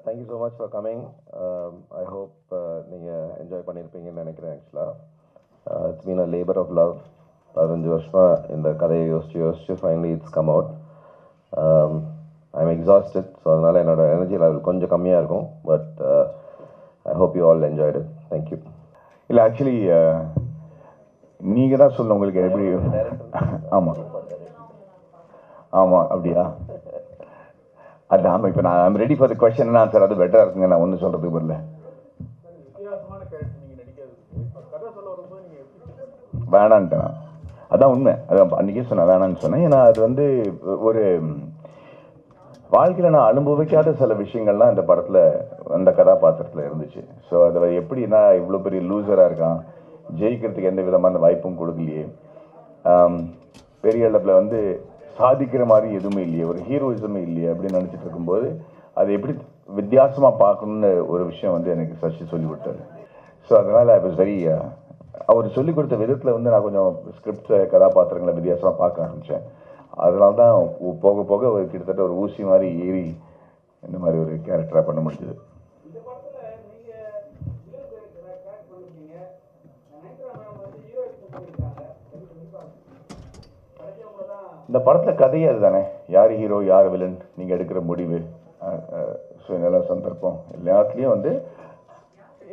Thank you so much for coming. I hope நீங்கள் enjoy பண்ணியிருப்பீங்கன்னு நினைக்கிறேன். ஆக்சுவலாக it's mean a labour of love. 15 வருஷமாக இந்த கதையை யோசிச்சு finally it's come out. I am exhausted. So அதனால் என்னோட எனர்ஜி லெவல் கொஞ்சம் கம்மியாக இருக்கும். But I hope you all enjoyed. Thank you. இல்லை ஆக்சுவலி நீங்கள் தான் சொல்ல உங்களுக்கு எப்படி. ஆமாம் ஆமாம் அப்படியா? அது ஆமாம். இப்போ நான் I'm ready for the question and answer. அது பெட்டராக இருக்குங்க. நான் ஒன்றும் சொல்கிறதுக்கு வரல. வேணான்ட்டேன். அதான் உண்மை. அதான் அன்றைக்கே சொன்னேன் வேணான்னு சொன்னேன். ஏன்னா அது வந்து ஒரு வாழ்க்கையில் நான் அனுபவிக்காத சில விஷயங்கள்லாம் இந்த படத்தில் அந்த கதாபாத்திரத்தில் இருந்துச்சு. ஸோ அதை எப்படின்னா இவ்வளோ பெரிய லூசராக இருக்கான், ஜெயிக்கிறதுக்கு எந்த விதமான வாய்ப்பும் கொடுக்கலையே, பெரிய அளவில் வந்து சாதிக்கிற மாதிரி எதுவுமே இல்லையே, ஒரு ஹீரோயிசமே இல்லையே அப்படின்னு நினச்சிட்டு இருக்கும்போது அது எப்படி வித்தியாசமாக பார்க்கணுன்னு ஒரு விஷயம் வந்து எனக்கு சசி சொல்லி கொடுத்தாரு. ஸோ அதனால் ஐ வாஸ் வெரி அவர் சொல்லிக் கொடுத்த விதத்தில் வந்து நான் கொஞ்சம் ஸ்கிரிப்டை கதாபாத்திரங்களை வித்தியாசமாக பார்க்க ஆரம்பித்தேன். அதனால தான் போக போக ஒரு கிட்டத்தட்ட ஒரு ஊசி மாதிரி ஏறி இந்த மாதிரி ஒரு கேரக்டராக பண்ண முடிஞ்சது. இந்த படத்தில் கதையே அதுதானே, யார் ஹீரோ யார் வில்லன், நீங்கள் எடுக்கிற முடிவு, சுயநல சந்தர்ப்பம் எல்லாத்துலேயும் வந்து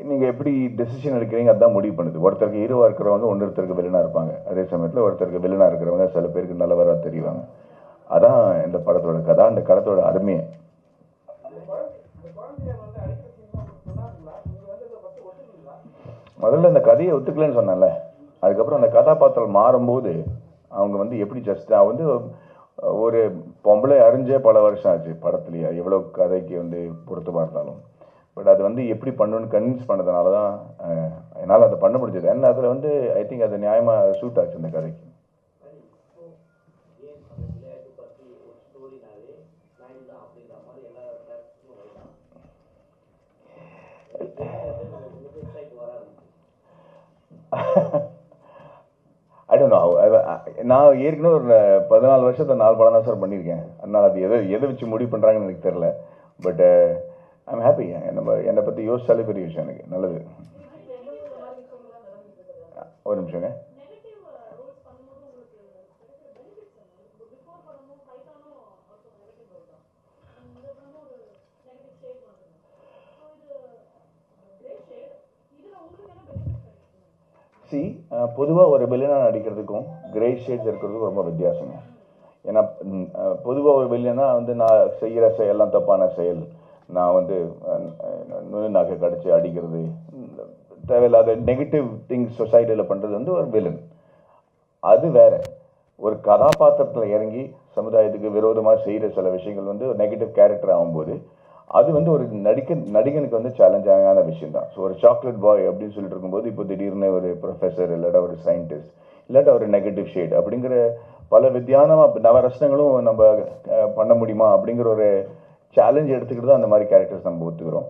நீங்கள் எப்படி டெசிஷன் எடுக்கிறீங்க அதுதான் முடிவு பண்ணுது. ஒருத்தருக்கு ஹீரோவாக இருக்கிறவங்க ஒருத்தருக்கு வில்லனாக இருப்பாங்க. அதே சமயத்தில் ஒருத்தருக்கு வில்லனாக இருக்கிறவங்க சில பேருக்கு நல்லவராக தெரிவாங்க. அதான் இந்த படத்தோட கதை, அந்த கடத்தோட அருமையை. முதல்ல இந்த கதையை ஒத்துக்கலன்னு சொன்னேன்ல, அதுக்கப்புறம் அந்த கதாபாத்திரம் மாறும்போது அவங்க வந்து எப்படி நான் வந்து ஒரு பொம்பளை அறிஞ்சே பல வருஷம் ஆச்சு படத்துலையே, எவ்வளோ கதைக்கு வந்து பொருத்தமாக இருந்தாலும். பட் அது வந்து எப்படி பண்ணணும்னு கன்வின்ஸ் பண்ணதுனால தான் என்னால் அதை பண்ண முடிஞ்சது. ஏன்னா அதில் வந்து ஐ திங்க் அது நியாயமாக சூட் ஆச்சு இந்த கதைக்கு. I don't know. நான் ஏற்கனவே ஒரு 14 வருஷத்தை 4 படம் தான் சார் பண்ணியிருக்கேன். அதனால் அது எதை வச்சு முடிவு பண்ணுறாங்கன்னு எனக்கு தெரில. But I'm happy. என்னை பற்றி யோசிச்சாலே பெரிய விஷயம் எனக்கு. நல்லது. ஒரு நிமிஷங்க. பொதுவாக ஒரு வில்லனாக நடிக்கிறதுக்கும் கிரே ஷேட்ஸ் இருக்கிறதுக்கும் ரொம்ப வித்தியாசங்க. ஏன்னா பொதுவாக ஒரு வில்லனா வந்து நான் செய்கிற செயல்லாம் தப்பான செயல், நான் வந்து நகை கடிச்சு அடிக்கிறது, தேவையில்லாத நெகட்டிவ் திங்ஸ் சொசைட்டியில் பண்ணுறது வந்து ஒரு வில்லன். அது வேற. ஒரு கதாபாத்திரத்தில் இறங்கி சமுதாயத்துக்கு விரோதமாக செய்கிற சில விஷயங்கள் வந்து ஒரு நெகட்டிவ் கேரக்டர் ஆகும்போது அது வந்து ஒரு நடிகனுக்கு வந்து சேலஞ்சான விஷயம் தான். ஸோ ஒரு சாக்லேட் பாய் அப்படின்னு சொல்லிட்டு இருக்கும்போது இப்போ திடீர்னு ஒரு ப்ரொஃபஸர் இல்லாட்டா ஒரு சயின்டிஸ்ட் இல்லாட்டா ஒரு நெகட்டிவ் ஷேட் அப்படிங்கிற பல வித்தியாசமாக நவரசனங்களும் நம்ம பண்ண முடியுமா அப்படிங்கிற ஒரு சேலஞ்ச் எடுத்துக்கிட்டு தான் அந்த மாதிரி கேரக்டர்ஸ் நம்ம ஒத்துக்கிறோம்.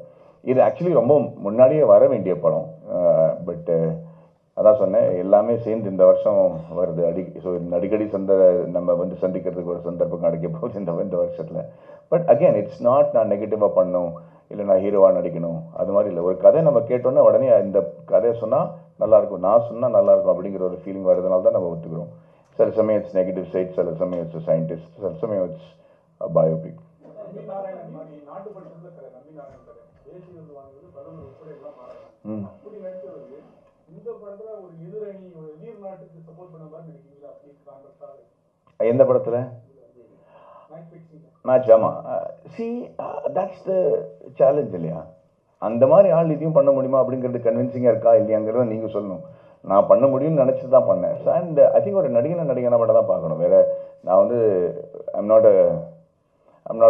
இது ஆக்சுவலி ரொம்ப முன்னாடியே வர வேண்டிய படம். பட்டு அதான் சொன்னேன், எல்லாமே சேர்ந்து இந்த வருஷம் வருது. ஸோ அடிக்கடி நம்ம வந்து சந்திக்கிறதுக்கு ஒரு சந்தர்ப்பம் கிடைக்க போகுது இந்த வருஷத்தில். பட் அகெயின் இட்ஸ் நாட் நான் நெகட்டிவாக பண்ணணும் இல்லை நான் ஹீரோவாக நடிக்கணும் அது மாதிரி இல்லை. ஒரு கதை நம்ம கேட்டோன்னா உடனே இந்த கதையை சொன்னால் நல்லாயிருக்கும், நான் சொன்னால் நல்லாயிருக்கும் அப்படிங்கிற ஒரு ஃபீலிங் வரதுனால தான் நம்ம ஒத்துக்கிறோம். சில சமயம் இட்ஸ் நெகட்டிவ் சைட், சில சமயம் இட்ஸ் சயின்டிஸ்ட், சில சமயம் இட்ஸ் பயோபிக். எந்த படத்தில் மேட்ச்? ஆமாம். தட்ஸ் த சேலஞ்ச் இல்லையா? அந்த மாதிரி ஆள் இதையும் பண்ண முடியுமா அப்படிங்கிறது கன்வின்சிங்காக இருக்கா இல்லையாங்கிறத நீங்கள் சொல்லணும். நான் பண்ண முடியும்னு நினச்சி தான் பண்ணேன். அண்ட் ஐ திங்க் ஒரு நடிகனை மட்டும் தான் பார்க்கணும். வேறு நான் வந்து I'm not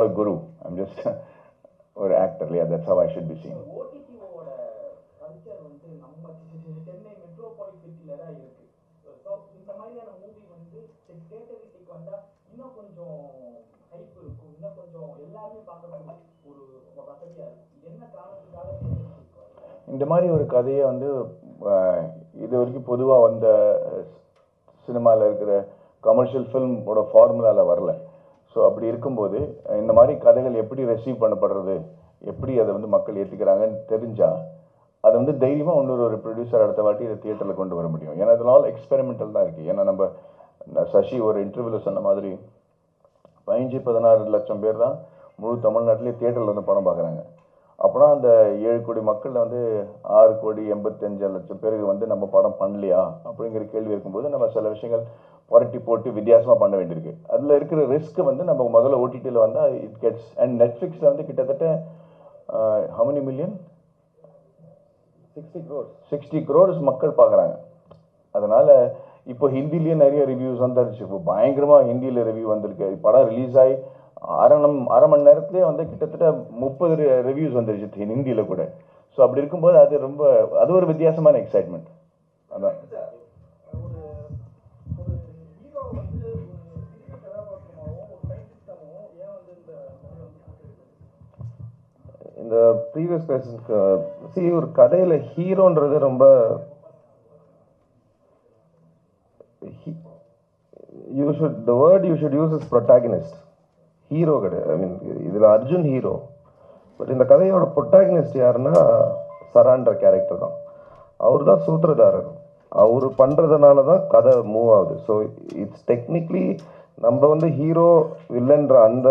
a Guru, I'm just ஒரு ஆக்டர் இல்லையா? That's how I should be seen. இந்த மாதிரி ஒரு கதையை வந்து இது வரைக்கும் பொதுவாக வந்த சினிமாவில் இருக்கிற கமர்ஷியல் ஃபில்மோட ஃபார்முலாவில் வரல. ஸோ அப்படி இருக்கும்போது இந்த மாதிரி கதைகள் எப்படி ரெசீவ் பண்ணப்படுறது, எப்படி அதை வந்து மக்கள் ஏற்றுக்கிறாங்கன்னு தெரிஞ்சால் அதை வந்து தைரியமாக இன்னொரு ப்ரொடியூசர் அடுத்த வாட்டி இதை தியேட்டரில் கொண்டு வர முடியும். ஏன்னா இதெல்லாம் ஆல் எக்ஸ்பெரிமெண்டல் தான் இருக்குது. ஏன்னா நம்ம சசி ஒரு இன்டர்வியூவில் சொன்ன மாதிரி 15-16 லட்சம் பேர் தான் முழு தமிழ்நாட்டிலே தியேட்டரில் வந்து படம் பார்க்குறாங்க. அப்படின்னா அந்த 7 கோடி மக்களில் வந்து 6,85,00,000 பேருக்கு வந்து நம்ம படம் பண்ணலையா அப்படிங்கிற கேள்வி இருக்கும்போது நம்ம சில விஷயங்கள் புரட்டி போட்டு வித்தியாசமாக பண்ண வேண்டியிருக்கு. அதில் இருக்கிற ரிஸ்க் வந்து நம்ம முதல்ல ஓடிடியில் வந்தால் இட் கெட்ஸ். அண்ட் நெட்ஃப்ளிக்ஸில் வந்து கிட்டத்தட்ட how many million 60 crores மக்கள் பார்க்குறாங்க. அதனால் இப்போ ஹிந்திலேயே நிறைய ரிவ்யூஸ் வந்துருச்சு. இப்போ பயங்கரமாக ஹிந்தியில் ரிவ்யூ வந்திருக்கு. படம் ரிலீஸ் ஆகி அரை மணி நேரத்துலேயே வந்து கிட்டத்தட்ட 30 ரிவ்யூஸ் வந்துருச்சு ஹிந்தியில் கூட. ஸோ அப்படி இருக்கும்போது அது ஒரு வித்தியாசமான எக்ஸைட்மெண்ட். அதான் இந்த ப்ரீவியஸ் கொஸ்டினுக்கு ஒரு கதையில் ஹீரோன்றது ரொம்ப the word you should use is protagonist. Hero கிடையாது. ஐ மீன் இதில் அர்ஜுன் ஹீரோ. பட் இந்த கதையோட ப்ரொட்டாகனிஸ்ட் யாருன்னா சரான்ற கேரக்டர் தான். அவர் தான் சூத்திரதாரர். அவர் பண்ணுறதுனால தான் கதை மூவ் ஆகுது. ஸோ இட்ஸ் டெக்னிக்லி நம்ம வந்து ஹீரோ வில்லன்ற அந்த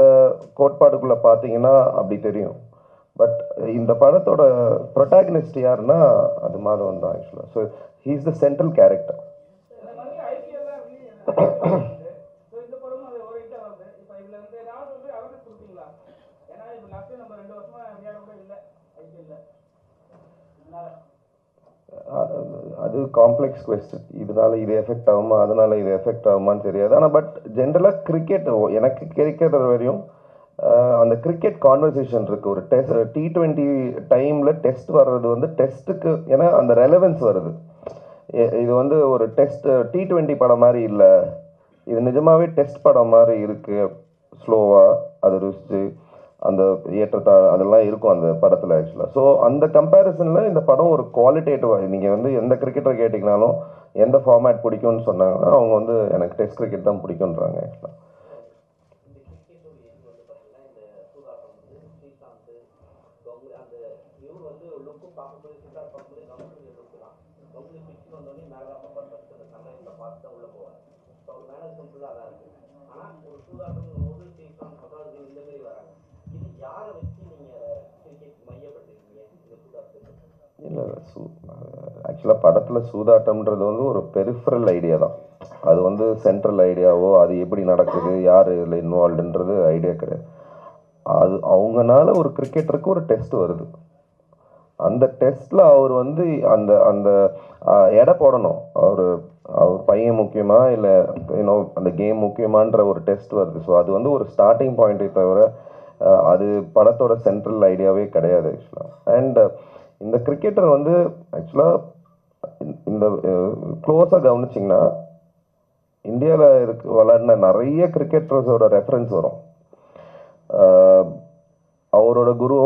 கோட்பாடுக்குள்ளே பார்த்தீங்கன்னா அப்படி தெரியும். பட் இந்த படத்தோட ப்ரொட்டாகனிஸ்ட் யாருன்னா அது மாதவன் தான் ஆக்சுவலாக. So he is the central character. அது காம்ப்ளெக்ஸ் கொஸ்டின். இதனால இது எஃபெக்ட் ஆகுமா அதனால இது எஃபெக்ட் ஆகுமான்னு தெரியாது. ஆனால் பட் ஜென்ரலாக கிரிக்கெட் எனக்கு கிரிக்கெட் வரையும் அந்த கிரிக்கெட் கான்வர்சேஷன் இருக்குது. ஒரு T20 டைமில் டெஸ்ட் வர்றது வந்து டெஸ்ட்டுக்கு ஏன்னா அந்த ரெலவென்ஸ் வருது. இது வந்து ஒரு T20 படம் மாதிரி இல்லை, இது நிஜமாகவே டெஸ்ட் படம் மாதிரி இருக்குது. ஸ்லோவாக அது ருசிச்சு அந்த ஏற்றத்தாழ் அதெல்லாம் இருக்கும் அந்த படத்தில் ஆக்சுவலாக. ஸோ அந்த கம்பேரிசனில் இந்த படம் ஒரு குவாலிட்டேட்டிவாக நீங்கள் வந்து எந்த கிரிக்கெட்டரை கேட்டிங்கனாலும் எந்த ஃபார்மேட் பிடிக்கும்னு சொன்னாங்கன்னா அவங்க வந்து எனக்கு டெஸ்ட் கிரிக்கெட் தான் பிடிக்குன்றாங்க ஆக்சுவலாக. இல்லை ஆக்சுவலாக படத்தில் சூதாட்டம்ன்றது வந்து ஒரு பெரிஃபரல் ஐடியா தான். அது வந்து சென்ட்ரல் ஐடியாவோ அது எப்படி நடக்குது யார் இதில் இன்வால்வ்டுன்றது ஐடியா கிடையாது. அது அவங்கனால ஒரு கிரிக்கெட்டருக்கு ஒரு டெஸ்ட் வருது. அந்த டெஸ்ட்டில் அவர் வந்து அந்த அந்த எடை போடணும். அவர் பையன் முக்கியமா இல்லை அந்த கேம் முக்கியமான்ற ஒரு டெஸ்ட் வருது. ஸோ அது வந்து ஒரு ஸ்டார்டிங் பாயிண்ட்டை தவிர அது படத்தோட சென்ட்ரல் ஐடியாவே கிடையாது ஆக்சுவலாக. அண்ட் இந்த கிரிக்கெட்டர் வந்து ஆக்சுவலாக இந்த க்ளோஸாக கவனிச்சிங்கன்னா இந்தியாவில் விளையாடின நிறைய கிரிக்கெட்டர்ஸோட ரெஃபரன்ஸ் வரும். அவரோட குரு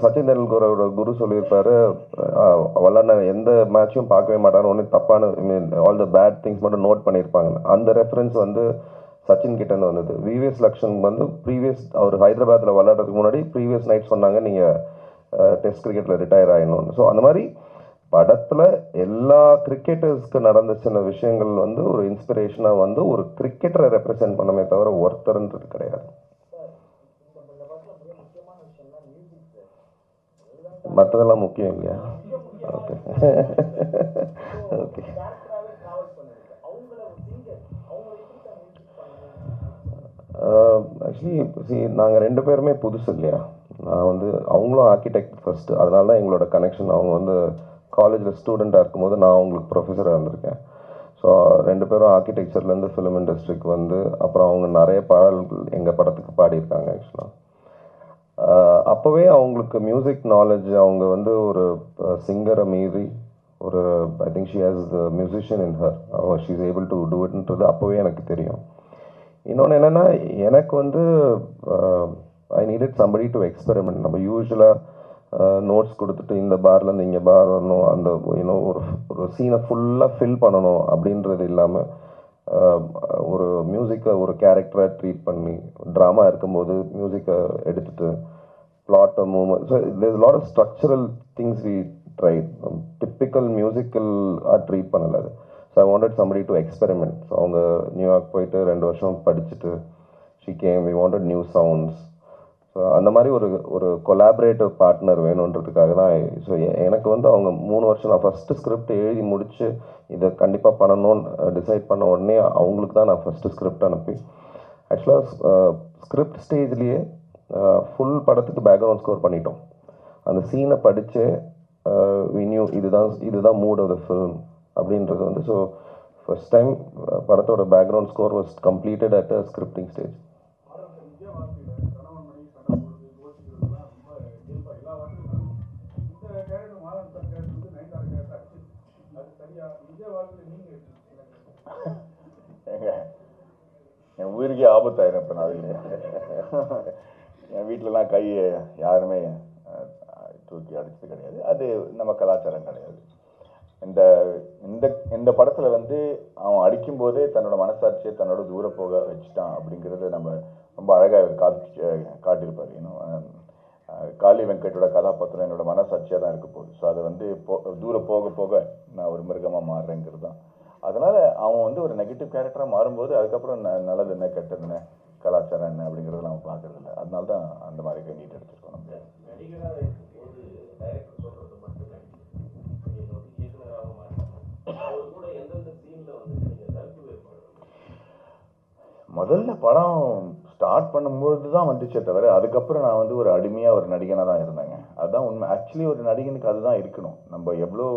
சச்சின் தெண்டுல்கரோட குரு சொல்லியிருப்பாரு, விளையாடின எந்த மேட்சும் பார்க்கவே மாட்டான்னு, ஒன்று தப்பான ஆல் த பேட் திங்ஸ் மட்டும் நோட் பண்ணியிருப்பாங்க. அந்த ரெஃபரன்ஸ் வந்து சச்சின் கிட்டேருந்து வந்தது. விவிஎஸ் லக்ஷன் வந்து அவர் ஹைதராபாத்தில் விளையாடுறதுக்கு முன்னாடி ப்ரீவியஸ் நைட் சொன்னாங்க நீங்கள் டெஸ்ட் கிரிக்கெட்டில் ரிட்டையர் ஆகிடணும்னு. ஸோ அந்த மாதிரி படத்தில் எல்லா கிரிக்கெட்டர்ஸ்க்கு நடந்த சில விஷயங்கள் வந்து ஒரு இன்ஸ்பிரேஷனாக வந்து ஒரு கிரிக்கெட்டரை ரெப்ரசென்ட் பண்ணமே தவிர ஒருத்தர்ன்றது கிடையாது. மற்றதெல்லாம் முக்கியம் இல்லையா? Okay okay. ஆக்சுவலி நாங்கள் 2 பேருமே புதுசு இல்லையா. நான் வந்து அவங்களும் ஆர்கிடெக்ட் ஃபஸ்ட்டு, அதனால தான் எங்களோட கனெக்ஷன். அவங்க வந்து காலேஜில் ஸ்டூடெண்ட்டாக இருக்கும்போது நான் அவங்களுக்கு ப்ரொஃபஸராக இருந்திருக்கேன். ஸோ 2 பேரும் ஆர்கிடெக்சர்லேருந்து ஃபிலிம் இண்டஸ்ட்ரிக்கு வந்து அப்புறம் அவங்க நிறைய பாடல்கள் எங்கள் படத்துக்கு பாடியிருக்காங்க ஆக்சுவலாக. அப்போவே அவங்களுக்கு மியூசிக் நாலேஜ், அவங்க வந்து ஒரு சிங்கரை மீறி ஒரு I think she has the musician in her, she is able to do இட்ன்றது அப்போவே எனக்கு தெரியும். இன்னொன்று என்னென்னா எனக்கு வந்து I needed somebody to experiment. நம்ம யூஸ்வலாக நோட்ஸ் கொடுத்துட்டு இந்த பார்லேருந்து இங்கே பார் வரணும், அந்த ஒரு சீனை ஃபுல்லாக ஃபில் பண்ணணும் அப்படின்றது இல்லாமல் ஒரு மியூசிக்கை ஒரு கேரக்டராக ட்ரீட் பண்ணி, ட்ராமா இருக்கும்போது மியூசிக்கை எடுத்துகிட்டு plot or movement. So there's a lot of structural things we tried. Typical musical treat பண்ணல அது. So I wanted somebody to experiment. So அவங்க நியூயார்க் போயிட்டு 2 வருஷம் படிச்சுட்டு she came, we wanted new sounds. So அந்த மாதிரி ஒரு கொலாபரேட்டிவ் பார்ட்னர் வேணுன்றதுக்காக தான். ஸோ எனக்கு வந்து அவங்க 3 வருஷம் நான் ஃபஸ்ட்டு ஸ்கிரிப்ட் எழுதி முடித்து இதை கண்டிப்பாக பண்ணணும்னு டிசைட் பண்ண உடனே அவங்களுக்கு தான் நான் ஃபஸ்ட்டு ஸ்கிரிப்ட் அனுப்பி, ஆக்சுவலாக ஸ்கிரிப்ட் ஸ்டேஜ்லேயே ஃபுல் படத்துக்கு பேக்ரவுண்ட் ஸ்கோர் பண்ணிட்டோம். அந்த சீனை படித்து வினியூ இதுதான் மூட் ஆஃப் த ஃபில்ம் அப்படின்றது வந்து. ஸோ ஃபர்ஸ்ட் டைம் படத்தோட background score was completed at a scripting stage. என் உயிருக்கே ஆபத்தாயிரும் இப்போ நான் என் வீட்டிலலாம் கையை யாருமே தூக்கி அடிச்சது கிடையாது. அது நம்ம கலாச்சாரம் கிடையாது. இந்த இந்த இந்த படத்தில் வந்து அவன் அடிக்கும்போதே தன்னோட மனசாட்சியை தன்னோட தூர போக வச்சுட்டான் அப்படிங்கிறத நம்ம ரொம்ப அழகாக காட்டியிருப்பார். இன்னும் காளி வெங்கட்டோட கதாபாத்திரம் என்னோட மனசாட்சியாக தான் இருக்க போகுது. ஸோ அதை வந்து தூரம் போக போக நான் ஒரு மிருகமாக மாறுறேங்கிறது தான். அதனால் அவன் வந்து ஒரு நெகட்டிவ் கேரக்டராக மாறும்போது அதுக்கப்புறம் நல்லது என்ன கெட்டது என்ன கலாச்சாரம் என்ன அப்படிங்கிறத நம்ம பார்க்கறது இல்லை. அதனால தான் அந்த மாதிரி நீட் எடுத்துருக்கோம். நம்ம முதல்ல படம் ஸ்டார்ட் பண்ணும்போது தான் வந்துச்சே தவிர அதுக்கப்புறம் நான் வந்து ஒரு அடிமையாக ஒரு நடிகனாக தான் இருந்தேங்க. அதுதான் உண்மை. ஆக்சுவலி ஒரு நடிகனுக்கு அதுதான் இருக்கணும். நம்ம எவ்வளோ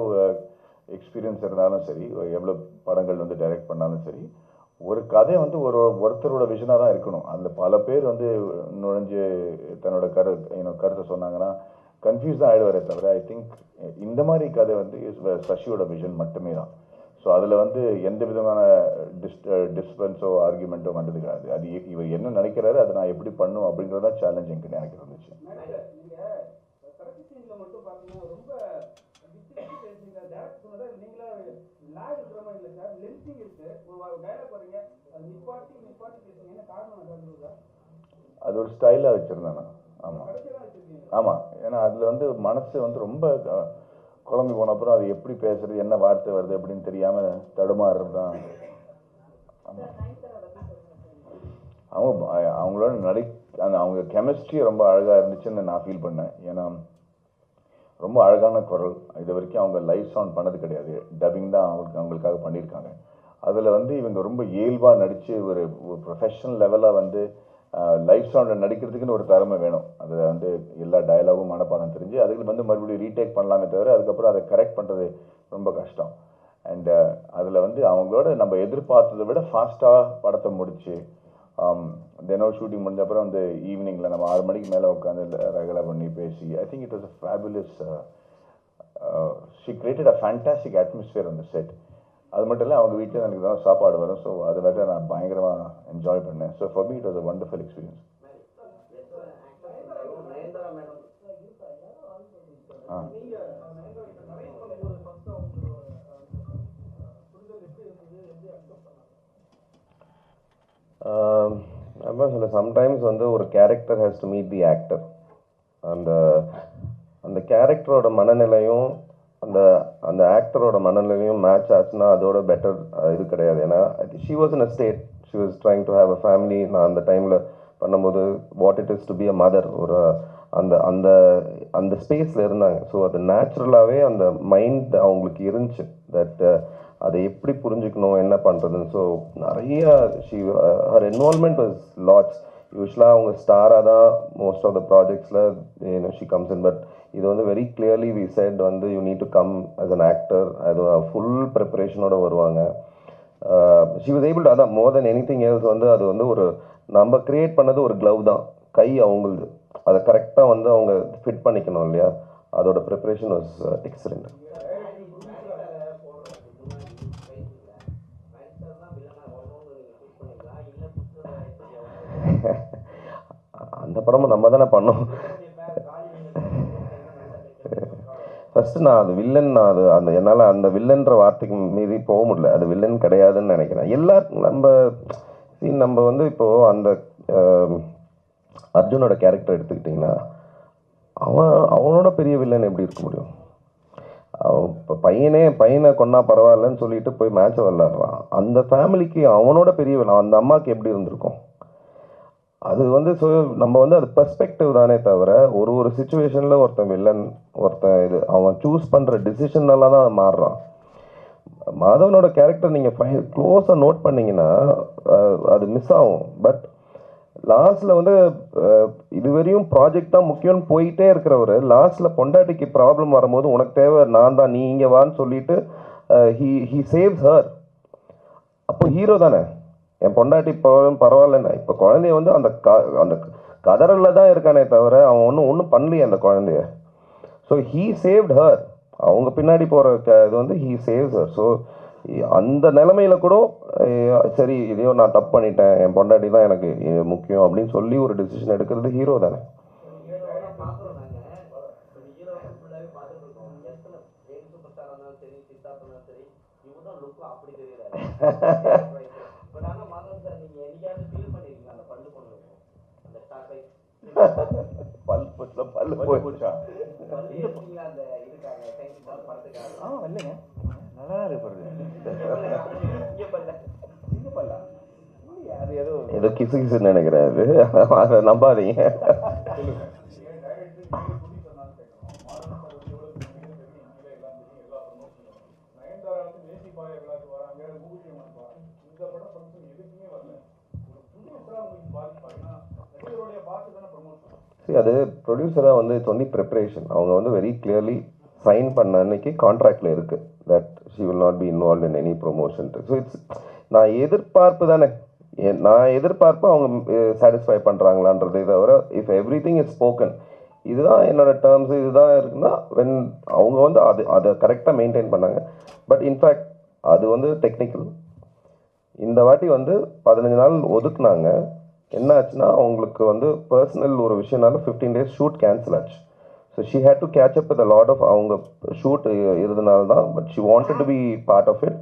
எக்ஸ்பீரியன்ஸ் இருந்தாலும் சரி, எவ்வளோ படங்கள் வந்து டைரக்ட் பண்ணாலும் சரி, ஒரு கதை வந்து ஒருத்தரோட விஷனாக தான் இருக்கணும். அதில் பல பேர் வந்து நுழைஞ்சு தன்னோட கருத்தை சொன்னாங்கன்னா கன்ஃபியூஸ் தான் ஆகிடுவாரே தவிர ஐ திங்க் இந்த மாதிரி கதை வந்து சசியோட விஷன் மட்டுமே தான். ஸோ அதில் வந்து எந்த விதமான டிஸ்பென்ஸோ ஆர்குமெண்ட்டோ வந்தது கிடையாது. அது இவர் என்ன நினைக்கிறாரு அதை நான் எப்படி பண்ணும் அப்படிங்கிறதா சேலஞ்ச் எனக்கு இருந்துச்சு. அது ஒரு ஸ்டைலாக வச்சுருந்தேன் நான். ஆமாம் ஆமாம். ஏன்னா அதில் வந்து மனசு வந்து ரொம்ப குழம்பி போன அப்புறம் அது எப்படி பேசுறது, என்ன வார்த்தை வருது அப்படின்னு தெரியாமல் தடுமாறுறது தான். அவங்களோட அவங்க கெமிஸ்ட்ரி ரொம்ப அழகாக இருந்துச்சுன்னு நான் ஃபீல் பண்ணேன். ஏன்னா ரொம்ப அழகான குரல். இது வரைக்கும் அவங்க லைவ் சவுண்ட் பண்ணது கிடையாது. டப்பிங் தான் அவங்களுக்காக பண்ணியிருக்காங்க. அதில் வந்து இவங்க ரொம்ப இயல்பாக நடித்து ஒரு ப்ரொஃபஷனல் லெவலாக வந்து லைவ் சவுண்டில் நடிக்கிறதுக்குன்னு ஒரு திறமை வேணும். அது வந்து எல்லா டயலாகும் மனப்பாடம் தெரிஞ்சு அதுக்கு வந்து மறுபடியும் ரீடேக் பண்ணலாமே தவிர அதுக்கப்புறம் அதை கரெக்ட் பண்ணுறது ரொம்ப கஷ்டம். அண்ட் அதில் வந்து அவங்களோட நம்ம எதிர்பார்த்ததை விட ஃபாஸ்ட்டாக படத்தை முடிச்சு தினம் ஷூட்டிங் முடிஞ்ச அப்புறம் வந்து ஈவினிங்கில் நம்ம 6 மணிக்கு மேலே உட்காந்து ரெகுலர் பண்ணி பேசி I think it was a fabulous. She created a fantastic atmosphere அந்த செட். அது மட்டும் இல்லை அவங்க வீட்டில் எனக்கு தான் சாப்பாடு வரும். ஸோ அது வேறு நான் பயங்கரமாக என்ஜாய் பண்ணேன். So for me it was a wonderful experience. Sometimes வந்து ஒரு character has to meet the actor. அந்த கேரக்டரோட மனநிலையும் அந்த ஆக்டரோட மனநிலையும் மேட்ச் ஆச்சுன்னா அதோட பெட்டர் இது கிடையாது. ஏன்னா she was in a state, she was trying to have a family. நான் அந்த டைமில் பண்ணும்போது what it is to be a mother, ஒரு அந்த ஸ்பேஸில் இருந்தாங்க. ஸோ அது நேச்சுரலாகவே அந்த மைண்ட் அவங்களுக்கு இருந்துச்சு தட் அதை எப்படி புரிஞ்சுக்கணும் என்ன பண்ணுறதுன்னு. ஸோ நிறைய ஹர் இன்வால்மெண்ட் வாஸ் லாட்ஸ். யூஸ்வலாக அவங்க ஸ்டாராக தான் மோஸ்ட் ஆஃப் த ப்ராஜெக்ட்ஸில் ஷி கம்ஸ் இன். பட் இது வந்து வெரி கிளியர்லி வி செட் வந்து you need to come as an actor. அது ஃபுல் ப்ரிப்பரேஷனோட வருவாங்க. ஷி வாஸ் ஏபிள் டு, அதான் more than anything else வந்து அது வந்து ஒரு நம்ம கிரியேட் பண்ணது ஒரு க்ளவ் தான், கை அவங்களுது. அதை கரெக்டாக வந்து அவங்க ஃபிட் பண்ணிக்கணும் இல்லையா. அதோட ப்ரிப்பரேஷன் வாஸ் எக்ஸலண்ட். அந்த படமும் நம்ம தானே பண்ணோம். ஃபஸ்ட்டு நான் அது வில்லன், அந்த என்னால் அந்த வில்லன்ற வார்த்தைக்கு மீறி போக முடியல. அது வில்லன் கிடையாதுன்னு நினைக்கிறேன். நம்ம வந்து இப்போது அந்த அர்ஜுனோட கேரக்டர் எடுத்துக்கிட்டிங்கன்னா அவனோட பெரிய வில்லன் எப்படி இருக்க முடியும்? இப்போ பையனை கொன்னா பரவாயில்லன்னு சொல்லிட்டு போய் மேட்சை விளையாடுறான். அந்த ஃபேமிலிக்கு அவனோட பெரிய வில்லன் அந்த அம்மாவுக்கு எப்படி இருந்திருக்கும்? அது வந்து நம்ம வந்து அது பெர்ஸ்பெக்டிவ் தானே தவிர ஒரு சுச்சுவேஷனில் ஒருத்தன் வில்லன் ஒருத்தன் இது அவன் சூஸ் பண்ணுற டிசிஷன்னால தான் அது மாறுறான். மாதவனோட கேரக்டர் நீங்கள் க்ளோஸாக நோட் பண்ணிங்கன்னா அது மிஸ் ஆகும். பட் லாஸ்ட்டில் வந்து இதுவரையும் ப்ராஜெக்ட் தான் முக்கியம்னு போயிட்டே இருக்கிறவர் லாஸ்ட்டில் பொண்டாட்டிக்கு ப்ராப்ளம் வரும்போது உனக்கு தேவை நான் தான் நீ இங்கே வான்னு சொல்லிட்டு ஹீ சேவ்ஸ் ஹர். அப்போ ஹீரோ தானே. என் பொண்டாட்டி பரவாயில்லண்ணா. இப்போ குழந்தைய வந்து அந்த கதறலில் தான் இருக்கானே தவிர அவன் ஒன்றும் பண்ணலையே அந்த குழந்தைய. So he saved her. அவங்க பின்னாடி போகிற இது வந்து ஹீ சேவ்ஸ் ஹர். ஸோ அந்த நிலைமையில கூட சரி இதையோ நான் தப்பு பண்ணிட்டேன், என் பொண்டாட்டி தான் எனக்கு முக்கியம் அப்படின்னு சொல்லி ஒரு டிசிஷன் எடுக்கிறது ஹீரோ தானே. பல்லு போச்சா? இல்லைங்க, நல்லா இருக்கு. ஏதோ கிசு கிசுன்னு நினைக்கிறேன். அது நம்பாதீங்க. அது ப்ரொடியூசராக வந்து இட்ஸ் ஒன்லி ப்ரிப்பரேஷன். அவங்க வந்து வெரி கிளியர்லி சைன் பண்ண அன்னைக்கு கான்ட்ராக்டில் இருக்குது that she will not be involve in any promotion. So it's நான் எதிர்பார்ப்பு தானே. நான் எதிர்பார்ப்பு அவங்க சாட்டிஸ்ஃபை பண்ணுறாங்களான்றதே தவிர if every thing is spoken இதுதான் என்னோட டேர்ம்ஸு இதுதான் இருக்குன்னா வென் அவங்க வந்து அதை கரெக்டாக மெயின்டைன் பண்ணாங்க. பட் இன்ஃபேக்ட் அது வந்து டெக்னிக்கல். இந்த வாட்டி வந்து 15 நாள் ஒதுக்குனாங்க. என்ன ஆச்சுன்னா அவங்களுக்கு வந்து பர்சனல் ஒரு விஷயம்னால 15 days ஷூட் கேன்சல் ஆச்சு. So she had to catch up with lot of அவங்க ஷூட் இருந்தனால தான். But she wanted to be part of it.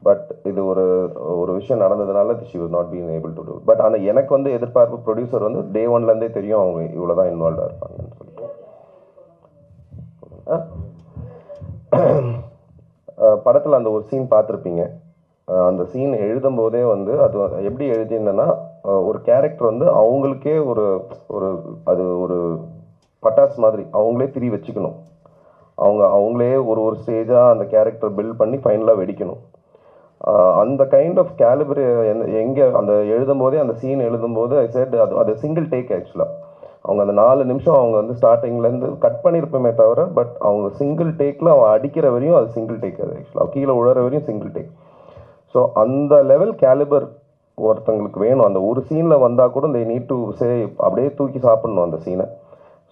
But இது ஒரு விஷயம் நடந்ததுனால she was not been able to do. But ஆனால் எனக்கு வந்து எதிர்பார்ப்பு ப்ரொடியூசர் வந்து டே ஒன்லேருந்தே தெரியும் அவங்க இவ்வளோ தான் இன்வால்வாக இருப்பாங்கன்னு சொல்லிட்டு. படத்தில் அந்த ஒரு சீன் பார்த்துருப்பீங்க. அந்த சீன் எழுதும் போதே வந்து அது எப்படி எழுதியிருந்தேன்னா ஒரு கேரக்டர் வந்து அவங்களுக்கே ஒரு பட்டாசு மாதிரி அவங்களே திரி வச்சுக்கணும். அவங்களே ஒரு ஸ்டேஜாக அந்த கேரக்டர் பில்ட் பண்ணி ஃபைனலாக வெடிக்கணும். அந்த கைண்ட் ஆஃப் கேலிபர் எங்கே அந்த எழுதும் போதே அந்த சீன் எழுதும்போது ஐ செட் அது சிங்கிள் டேக். ஆக்சுவலாக அவங்க அந்த 4 நிமிஷம் அவங்க வந்து ஸ்டார்டிங்லேருந்து கட் பண்ணியிருப்போமே தவிர பட் அவங்க சிங்கிள் டேக்கில் அவன் அடிக்கிற வரையும் அது சிங்கிள் டேக். அது ஆக்சுவலாக கீழே உழற வரையும் சிங்கிள் டேக். ஸோ அந்த லெவல் கேலிபர் ஒருத்தங்களுக்கு வேணும். அந்த ஒரு சீனில் வந்தால் கூட இந்த நீட் டு சே அப்படியே தூக்கி சாப்பிட்ணும் அந்த சீனை.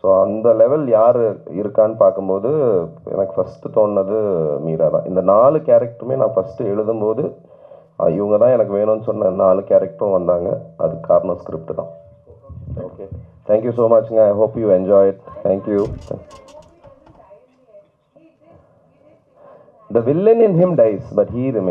ஸோ அந்த லெவல் யார் இருக்கான்னு பார்க்கும்போது எனக்கு ஃபஸ்ட்டு தோணுனது மீரா தான். இந்த 4 கேரக்டருமே நான் ஃபஸ்ட்டு எழுதும்போது இவங்க தான் எனக்கு வேணும்னு சொன்ன 4 கேரக்டரும் வந்தாங்க. அது காரணம் ஸ்கிரிப்ட் தான். ஓகே, தேங்க்யூ ஸோ மச்ங்க. I hope you enjoy it. Thank you. The villain in him dies, but he remains.